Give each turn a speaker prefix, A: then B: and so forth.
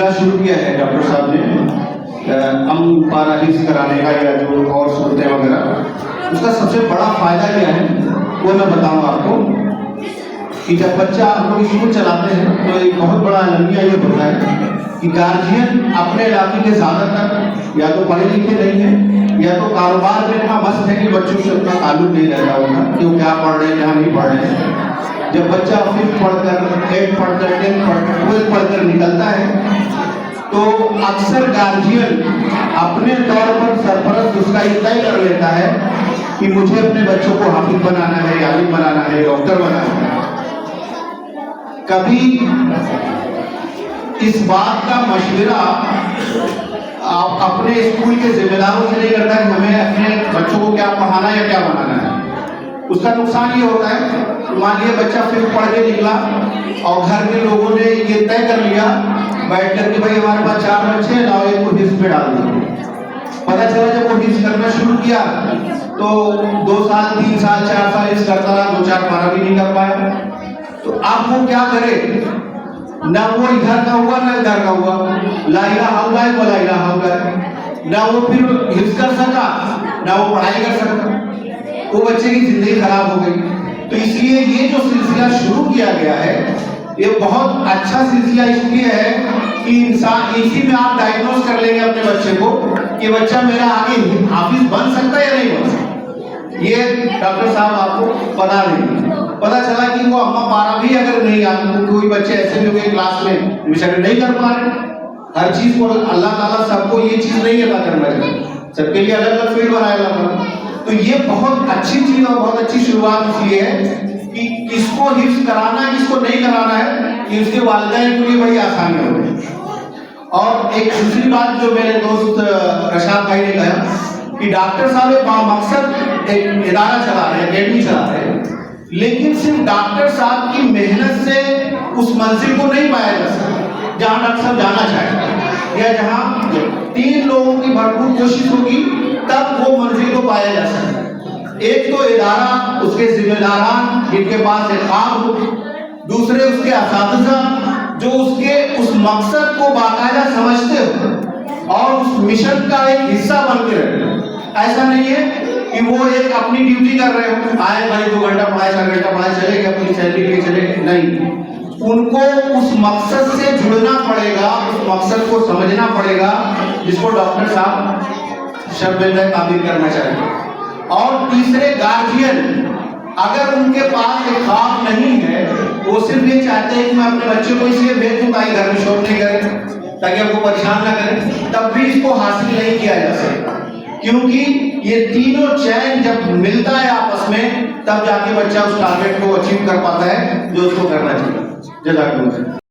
A: سلسلہ شروع کیا ہے ڈاکٹر صاحب نے پارا حفظ کرانے کا یا جو اور صورتیں وغیرہ، اس کا سب سے بڑا فائدہ کیا ہے وہ میں بتاؤں آپ کو کہ جب بچہ آپ لوگ اسکول چلاتے ہیں تو ایک بہت بڑا المیہ یہ ہوتا ہے کہ گارجین اپنے علاقے کے زیادہ تر یا تو پڑھے لکھے نہیں ہیں یا تو کاروبار میں اتنا مست ہے کہ بچوں سے اتنا تعلق نہیں رہتا ہوگا کہ وہ کیا پڑھ رہے ہیں کیا نہیں پڑھ رہے ہیں۔ جب بچہ 5th پڑھ کر 8th پڑھ کر 10th پڑھ کر 12th پڑھ کر نکلتا ہے تو اکثر گارجین اپنے طور پر سرپرست اس کا یہ طے کر لیتا ہے کہ مجھے اپنے بچوں کو حافظ بنانا ہے، عالم بنانا ہے، ڈاکٹر بنانا ہے۔ کبھی اس بات کا مشورہ آپ اپنے اسکول کے ذمہ داروں سے نہیں کرتا کہ ہمیں اپنے بچوں کو کیا پڑھانا ہے یا کیا بنانا ہے۔ اس کا نقصان یہ ہوتا ہے، مان لیے بچہ 5th پڑھ کے نکلا اور گھر کے لوگوں نے یہ طے کر لیا بیٹھ کر کہ بھائی ہمارے پاس 4 بچے ہیں، لاؤ ایک کو حفظ پہ ڈال دیں۔ پتہ چلا جب وہ حفظ کرنا شروع کیا تو 2 سال 3 سال 4 سال حفظ کرتا رہا، 2-4 پارا بھی نہیں کر پایا۔ تو اب وہ کیا کرے؟ نہ وہ ادھر کا ہوا نہ ادھر کا ہوا، لا الہ الا اللہ ولا الہ الا اللہ، نہ وہ پھر حفظ کر سکا نہ وہ پڑھائی کر سکا، وہ بچے کی زندگی خراب ہو گئی۔ تو اس لیے یہ جو سلسلہ شروع کیا گیا ہے یہ بہت اچھا سلسلہ اس لیے ہے کہ انسان اسی میں آپ ڈائگنوز کر لیں گے اپنے بچے کو کہ بچہ میرا آگے حافظ بن سکتا ہے یا نہیں بن سکتا۔ یہ ڈاکٹر صاحب آپ کو بتا دیں گے۔ پتا چلا کہ وہ اما پارا بھی اگر نہیں آتے، کوئی بچے ایسے بھی ہوئے کلاس میں ایڈمیشن نہیں کر پا رہے، ہر چیز کو اللہ تعالیٰ سب کو یہ چیز نہیں عطا کرنا چاہیے، سب کے لیے الگ الگ فیلڈ بنایا اللہ تعالیٰ۔ تو یہ بہت اچھی چیز اور بہت اچھی شروعات اس لیے ہے کہ کس کو حفظ کرانا ہے کس کو نہیں کرانا ہے کہ اس کے والدین کے لیے بڑی آسانی ہو گئی۔ اور ایک دوسری بات جو میرے دوست رشاد بھائی نے کہا کہ ڈاکٹر صاحب ایک مقصد ایک ادارہ چلا رہے ہیں، اکیڈمی چلا رہے ہیں، لیکن صرف ڈاکٹر صاحب کی محنت سے اس منزل کو نہیں پایا جا سکتا جہاں ڈاکٹر صاحب جانا چاہتے یا جہاں 3 لوگوں کی بھرپور کوشش ہوگی تب وہ منزل کو پایا جا سکتا ہے۔ ایک تو ادارہ، اس کے ذمہ داران جن کے پاس ایک خواب ہو، دوسرے اس کے اساتذہ جو اس مقصد کو باقاعدہ سمجھتے ہو اور اس مشن کا ایک حصہ بن کے رہتے۔ ایسا نہیں ہے کہ وہ ایک اپنی ڈیوٹی کر رہے ہو، آئے بھائی 2 گھنٹہ پڑھائے 4 گھنٹہ پڑھائے چلے گئے اپنی سیلری لے چلے گئے، نہیں، ان کو اس مقصد سے جڑنا پڑے گا، اس مقصد کو سمجھنا پڑے گا جس کو ڈاکٹر صاحب شب تعبیر کرنا چاہیے۔ اور تیسرے گارجین اگر ان کے پاس ایک خواب نہیں ہے، وہ صرف یہ چاہتے ہیں کہ میں اپنے بچے کو اس لیے بھیج دوں تاکہ گھر میں شور نہیں کرے، تاکہ آپ کو پریشان نہ کرے، تب بھی اس کو حاصل نہیں کیا جا سکتا، کیونکہ یہ تینوں چین جب ملتا ہے آپس میں تب جا کے بچہ اس ٹارگیٹ کو اچیو کر پاتا ہے جو اس کو کرنا چاہیے۔ جزاک اللہ۔